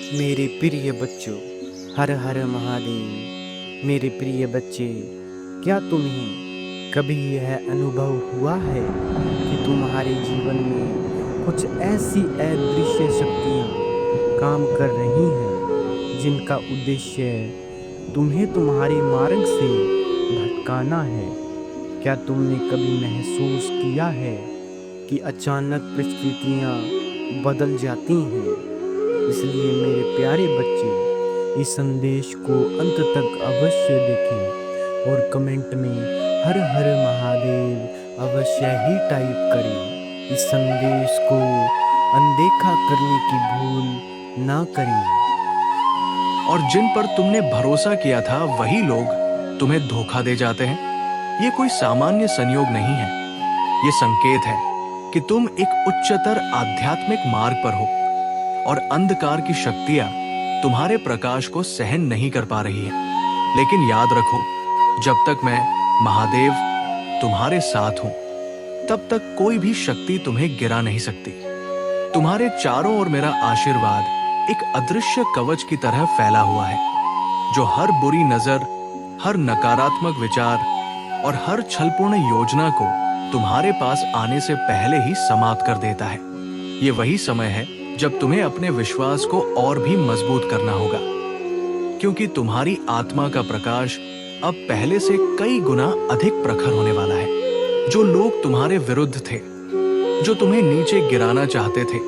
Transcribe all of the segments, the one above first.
मेरे प्रिय बच्चों, हर हर महादेव। मेरे प्रिय बच्चे, क्या तुम्हें कभी यह अनुभव हुआ है कि तुम्हारे जीवन में कुछ ऐसी अदृश्य शक्तियाँ काम कर रही हैं जिनका उद्देश्य तुम्हें तुम्हारे मार्ग से भटकाना है? क्या तुमने कभी महसूस किया है कि अचानक परिस्थितियाँ बदल जाती हैं? इसलिए मेरे प्यारे बच्चे, इस संदेश को अंत तक अवश्य देखें और कमेंट में हर हर महादेव अवश्य ही टाइप करें। इस संदेश को अनदेखा करने की भूल ना करें। और जिन पर तुमने भरोसा किया था वही लोग तुम्हें धोखा दे जाते हैं। ये कोई सामान्य संयोग नहीं है। ये संकेत है कि तुम एक उच्चतर आध्यात्मिक मार्ग पर हो और अंधकार की शक्तियां तुम्हारे प्रकाश को सहन नहीं कर पा रही है। लेकिन याद रखो, जब तक मैं महादेव तुम्हारे साथ हूं, तब तक कोई भी शक्ति तुम्हें गिरा नहीं सकती। तुम्हारे चारों ओर मेरा आशीर्वाद एक अदृश्य कवच की तरह फैला हुआ है, जो हर बुरी नजर, हर नकारात्मक विचार और हर छलपूर्ण योजना को तुम्हारे पास आने से पहले ही समाप्त कर देता है। ये वही समय है जब तुम्हें अपने विश्वास को और भी मजबूत करना होगा, क्योंकि तुम्हारी आत्मा का प्रकाश अब पहले से कई गुना अधिक प्रखर होने वाला है। जो लोग तुम्हारे विरुद्ध थे, जो तुम्हें नीचे गिराना चाहते थे,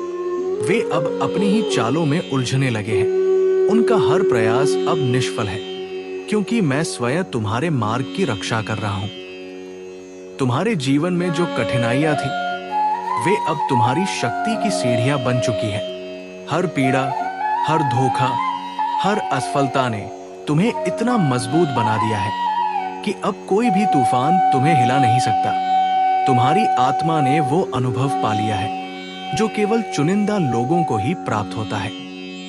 वे अब अपनी ही चालों में उलझने लगे हैं। उनका हर प्रयास अब निष्फल है, क्योंकि मैं स्वयं तुम्हारे मार्ग की रक्षा कर रहा हूं। तुम्हारे जीवन में जो कठिनाइयां थी, वे अब तुम्हारी शक्ति की सीढ़ियां बन चुकी है। हर पीड़ा, हर धोखा, हर असफलता ने तुम्हें इतना मजबूत बना दिया है कि अब कोई भी तूफान तुम्हें हिला नहीं सकता। तुम्हारी आत्मा ने वो अनुभव पा लिया है जो केवल चुनिंदा लोगों को ही प्राप्त होता है।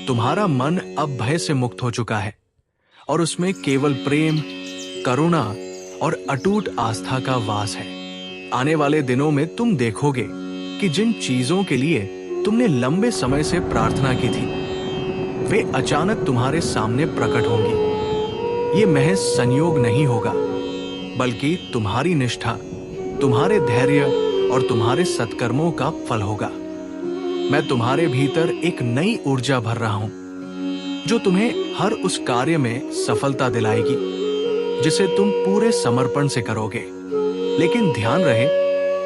तुम्हारा मन अब भय से मुक्त हो चुका है और उसमें केवल प्रेम, करुणा और अटूट आस्था का वास है। आने वाले दिनों में तुम देखोगे कि जिन चीजों के लिए तुमने लंबे समय से प्रार्थना की थी, वे अचानक तुम्हारे सामने प्रकट होंगी। ये महज संयोग नहीं होगा, बल्कि तुम्हारी निष्ठा, तुम्हारे धैर्य और तुम्हारे सत्कर्मों का फल होगा। मैं तुम्हारे भीतर एक नई ऊर्जा भर रहा हूं, जो तुम्हें हर उस कार्य में सफलता दिलाएगी जिसे तुम पूरे समर्पण से करोगे। लेकिन ध्यान रहे,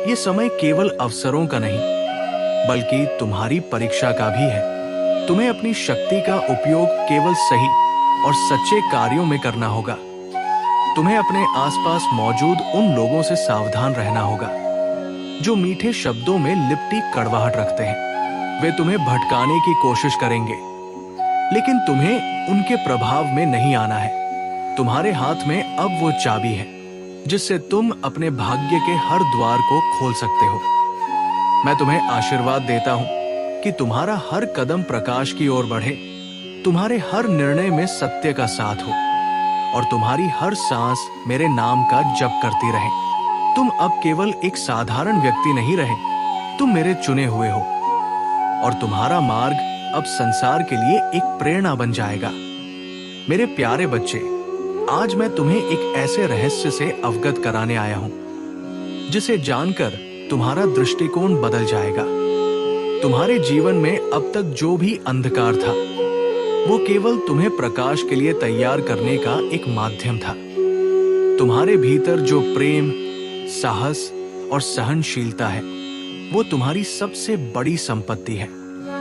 ये समय केवल अवसरों का नहीं, बल्कि तुम्हारी परीक्षा का भी है। तुम्हें अपनी शक्ति का उपयोग केवल सही और सच्चे कार्यों में करना होगा। तुम्हें अपने आसपास मौजूद उन लोगों से सावधान रहना होगा जो मीठे शब्दों में लिपटी कड़वाहट रखते हैं। वे तुम्हें भटकाने की कोशिश करेंगे, लेकिन तुम्हें उनके प्रभाव में नहीं आना है। तुम्हारे हाथ में अब वो चाबी है जिससे तुम अपने भाग्य के हर द्वार को खोल सकते हो। मैं तुम्हें आशीर्वाद देता हूं कि तुम्हारा हर कदम प्रकाश की ओर बढ़े, तुम्हारे हर निर्णय में सत्य का साथ हो और तुम्हारी हर सांस मेरे नाम का जप करती रहे। तुम अब केवल एक साधारण व्यक्ति नहीं रहे, तुम मेरे चुने हुए हो और तुम्हारा मार्ग अब संसार के लिए एक प्रेरणा बन जाएगा। मेरे प्यारे बच्चे, आज मैं तुम्हें एक ऐसे रहस्य से अवगत कराने आया हूं जिसे जानकर तुम्हारा दृष्टिकोण बदल जाएगा। तुम्हारे जीवन में अब तक जो भी अंधकार था, वो केवल तुम्हें प्रकाश के लिए तैयार करने का एक माध्यम था। तुम्हारे भीतर जो प्रेम, साहस और सहनशीलता है, वो तुम्हारी सबसे बड़ी संपत्ति है।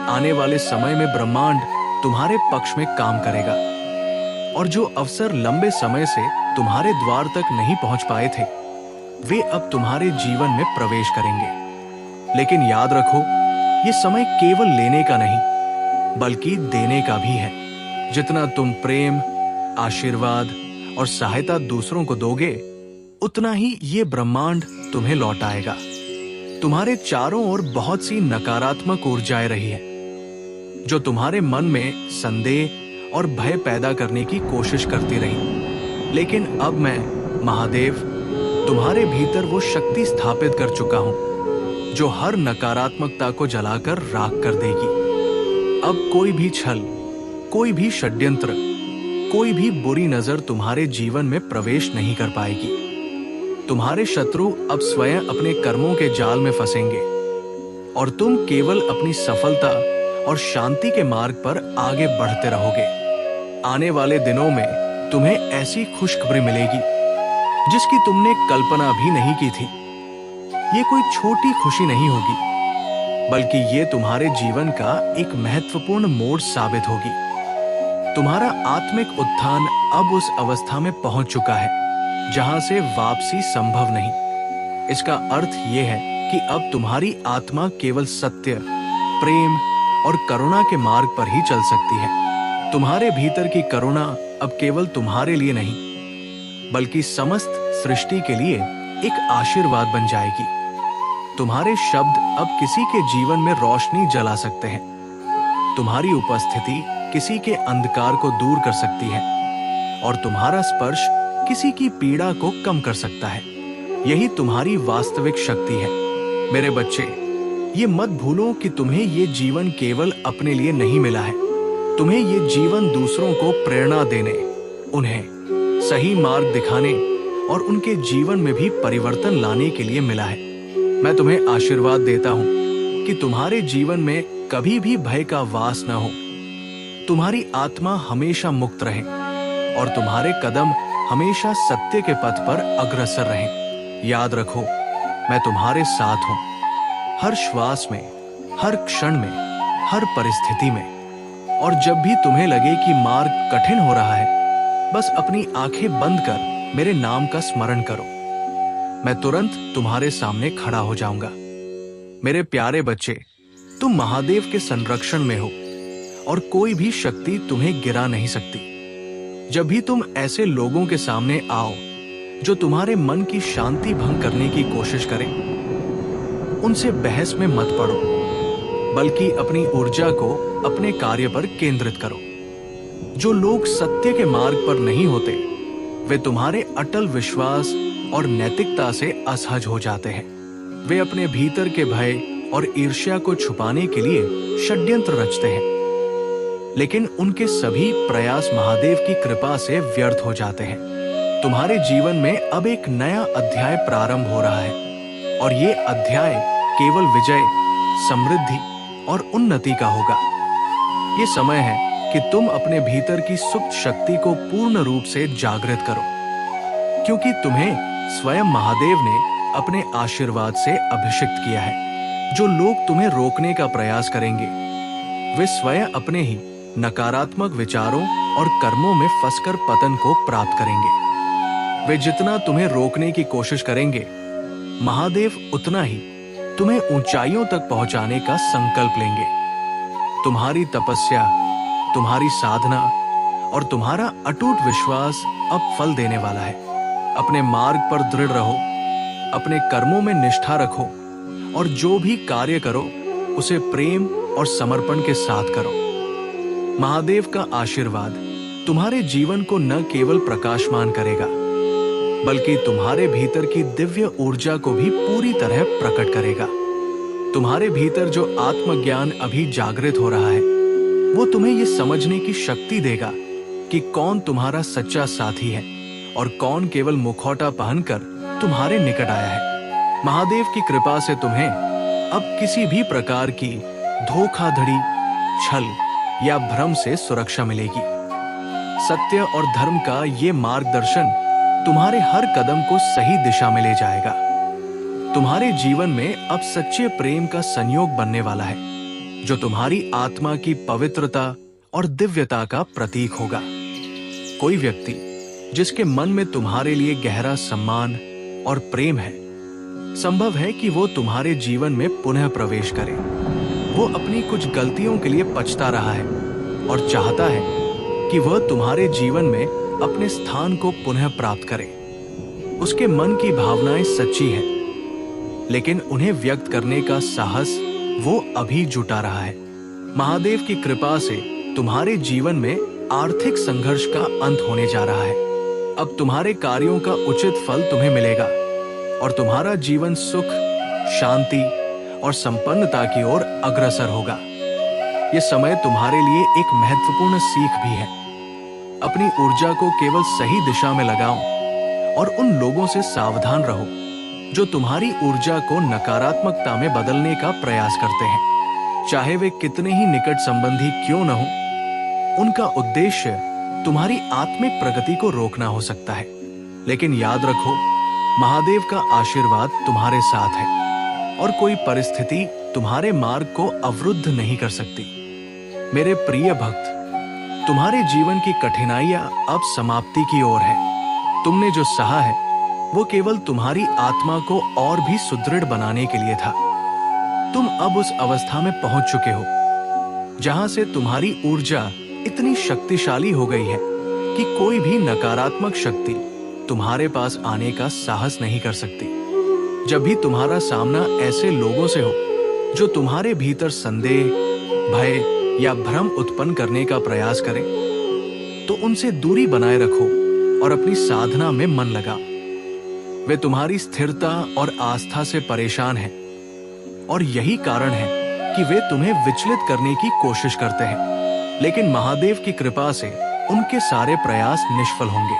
आने वाले समय में ब्रह्मांड तुम्हारे पक्ष में काम करेगा और जो अवसर लंबे समय से तुम्हारे द्वार तक नहीं पहुंच पाए थे, वे अब तुम्हारे जीवन में प्रवेश करेंगे। लेकिन याद रखो, ये समय केवल लेने का नहीं, बल्कि देने का भी है। जितना तुम प्रेम, आशीर्वाद और सहायता दूसरों को दोगे, उतना ही ये ब्रह्मांड तुम्हें लौटाएगा। तुम्हारे चारों ओर बहुत सी नकारात्मक ऊर्जाएं रही है, जो तुम्हारे मन में संदेह और भय पैदा करने की कोशिश करती रही। लेकिन अब मैं महादेव तुम्हारे भीतर वो शक्ति स्थापित कर चुका हूं जो हर नकारात्मकता को जलाकर राख कर देगी। अब कोई भी छल, कोई भी षड्यंत्र, कोई भी बुरी नजर तुम्हारे जीवन में प्रवेश नहीं कर पाएगी। तुम्हारे शत्रु अब स्वयं अपने कर्मों के जाल में फंसेंगे और तुम केवल अपनी सफलता और शांति के मार्ग पर आगे बढ़ते रहोगे। आने वाले दिनों में तुम्हें ऐसी खुशखबरी मिलेगी जिसकी तुमने कल्पना भी नहीं की थी। ये कोई छोटी खुशी नहीं होगी, बल्कि ये तुम्हारे जीवन का एक महत्वपूर्ण मोड़ साबित होगी। तुम्हारा आत्मिक उत्थान अब उस अवस्था में पहुंच चुका है जहां से वापसी संभव नहीं। इसका अर्थ यह है कि अब तुम्हारी आत्मा केवल सत्य, प्रेम और करुणा के मार्ग पर ही चल सकती है। तुम्हारे भीतर की करुणा अब केवल तुम्हारे लिए नहीं, बल्कि समस्त सृष्टि के लिए एक आशीर्वाद बन जाएगी। तुम्हारे शब्द अब किसी के जीवन में रोशनी जला सकते हैं। तुम्हारी उपस्थिति किसी के अंधकार को दूर कर सकती है और तुम्हारा स्पर्श किसी की पीड़ा को कम कर सकता है। यही तुम्हारी वास्तविक शक्ति है। मेरे बच्चे, ये मत भूलो कि तुम्हें ये जीवन केवल अपने लिए नहीं मिला है। तुम्हें ये जीवन दूसरों को प्रेरणा देने, उन्हें सही मार्ग दिखाने और उनके जीवन में भी परिवर्तन लाने के लिए मिला है। मैं तुम्हें आशीर्वाद देता हूं कि तुम्हारे जीवन में कभी भी भय का वास न हो। तुम्हारी आत्मा हमेशा मुक्त रहे और तुम्हारे कदम हमेशा सत्य के पथ पर अग्रसर रहें। याद रखो, मैं तुम्हारे साथ हूं, हर श्वास में, हर क्षण में, हर परिस्थिति में। और जब भी तुम्हें लगे कि मार्ग कठिन हो रहा है, बस अपनी आंखें बंद कर मेरे नाम का स्मरण करो। मैं तुरंत तुम्हारे सामने खड़ा हो जाऊंगा। मेरे प्यारे बच्चे, तुम महादेव के संरक्षण में हो और कोई भी शक्ति तुम्हें गिरा नहीं सकती। जब भी तुम ऐसे लोगों के सामने आओ जो तुम्हारे मन की शांति भंग करने की कोशिश करें, उनसे बहस में मत पड़ो, बल्कि अपनी ऊर्जा को अपने कार्य पर केंद्रित करो। जो लोग सत्य के मार्ग पर नहीं होते, वे तुम्हारे अटल विश्वास और नैतिकता से असहज हो जाते हैं। वे अपने भीतर के भय और ईर्ष्या को छुपाने के लिए षड्यंत्र रचते हैं, लेकिन उनके सभी प्रयास महादेव की कृपा से व्यर्थ हो जाते हैं। तुम्हारे जीवन में अब एक नया अध्याय प्रारंभ हो रहा है और ये अध्याय केवल विजय, समृद्धि और उन्नति का होगा। ये समय है कि तुम अपने भीतर की सुप्त शक्ति को पूर्ण रूप से जागृत करो, क्योंकि तुम्हें स्वयं महादेव ने अपने आशीर्वाद से अभिषिक्त किया है। जो लोग तुम्हें रोकने का प्रयास करेंगे, वे स्वयं अपने ही नकारात्मक विचारों और कर्मों में फंसकर पतन को प्राप्त करेंगे। वे जितना तुम्हें रोकने की कोशिश करेंगे, महादेव उतना ही तुम्हें ऊंचाइयों तक पहुंचाने का संकल्प लेंगे। तुम्हारी तपस्या, तुम्हारी साधना और तुम्हारा अटूट विश्वास अब फल देने वाला है। अपने मार्ग पर दृढ़ रहो, अपने कर्मों में निष्ठा रखो और जो भी कार्य करो उसे प्रेम और समर्पण के साथ करो। महादेव का आशीर्वाद तुम्हारे जीवन को न केवल प्रकाशमान करेगा, बल्कि तुम्हारे भीतर की दिव्य ऊर्जा को भी पूरी तरह प्रकट करेगा। तुम्हारे भीतर जो आत्मज्ञान अभी जागृत हो रहा है, वो तुम्हें ये समझने की शक्ति देगा कि कौन तुम्हारा सच्चा साथी है और कौन केवल मुखौटा पहनकर तुम्हारे निकट आया है। महादेव की कृपा से तुम्हें अब किसी भी प्रकार की धोखाधड़ी, छल या भ्रम से सुरक्षा मिलेगी। सत्य और धर्म का ये मार्गदर्शन तुम्हारे हर कदम को सही दिशा में ले जाएगा। तुम्हारे जीवन में अब सच्चे प्रेम का संयोग बनने वाला है, जो तुम्हारी आत्मा की पवित्रता और दिव्यता का प्रतीक होगा। कोई व्यक्ति जिसके मन में तुम्हारे लिए गहरा सम्मान और प्रेम है, संभव है कि वो तुम्हारे जीवन में पुनः प्रवेश करे। वो अपनी कुछ गलतियों के लिए पछता रहा है और चाहता है कि वह तुम्हारे जीवन में अपने स्थान को पुनः प्राप्त करे। उसके मन की भावनाएं सच्ची हैं, लेकिन उन्हें व्यक्त करने का साहस वो अभी जुटा रहा है। महादेव की कृपा से तुम्हारे जीवन में आर्थिक संघर्ष का अंत होने जा रहा है। अब तुम्हारे कार्यों का उचित फल तुम्हें मिलेगा और तुम्हारा जीवन सुख, शांति और संपन्नता की ओर अग्रसर होगा। ये समय तुम्हारे लिए एक महत्वपूर्ण सीख भी है। अपनी ऊर्जा को केवल सही दिशा में लगाओ और उन लोगों से सावधान रहो जो तुम्हारी ऊर्जा को नकारात्मकता में बदलने का प्रयास करते हैं। चाहे वे कितने ही निकट संबंधी क्यों न हो, उनका उद्देश्य तुम्हारी आत्मिक प्रगति को रोकना हो सकता है। लेकिन याद रखो, महादेव का आशीर्वाद तुम्हारे साथ है और कोई परिस्थिति तुम्हारे मार्ग को अवरुद्ध नहीं कर सकती। मेरे प्रिय भक्त, तुम्हारे जीवन की कठिनाइयां अब समाप्ति की ओर है। तुमने जो सहा है वो केवल तुम्हारी आत्मा को और भी सुदृढ़ बनाने के लिए था। तुम अब उस अवस्था में पहुंच चुके हो जहां से तुम्हारी ऊर्जा इतनी शक्तिशाली हो गई है कि कोई भी नकारात्मक शक्ति तुम्हारे पास आने का साहस नहीं कर सकती। जब भी तुम्हारा सामना ऐसे लोगों से हो जो तुम्हारे भीतर संदेह, भय या भ्रम उत्पन्न करने का प्रयास करें, तो उनसे दूरी बनाए रखो और अपनी साधना में मन लगाओ। वे तुम्हारी स्थिरता और आस्था से परेशान हैं और यही कारण है कि वे तुम्हें विचलित करने की कोशिश करते हैं। लेकिन महादेव की कृपा से उनके सारे प्रयास निष्फल होंगे।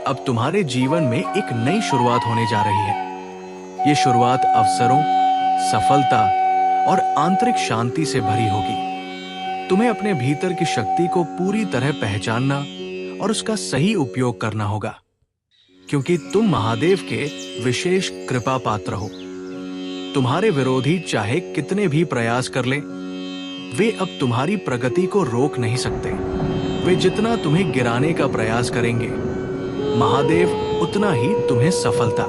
अब तुम्हारे जीवन में एक नई शुरुआत होने जा रही है। ये शुरुआत अवसरों, सफलता और आंतरिक शांति से भरी होगी। तुम्हें अपने भीतर की शक्ति को पूरी तरह पहचानना और उसका सही उपयोग करना होगा, क्योंकि तुम महादेव के विशेष कृपा पात्र हो। तुम्हारे विरोधी चाहे कितने भी प्रयास कर ले, वे अब तुम्हारी प्रगति को रोक नहीं सकते। वे जितना तुम्हें गिराने का प्रयास करेंगे, महादेव उतना ही तुम्हें सफलता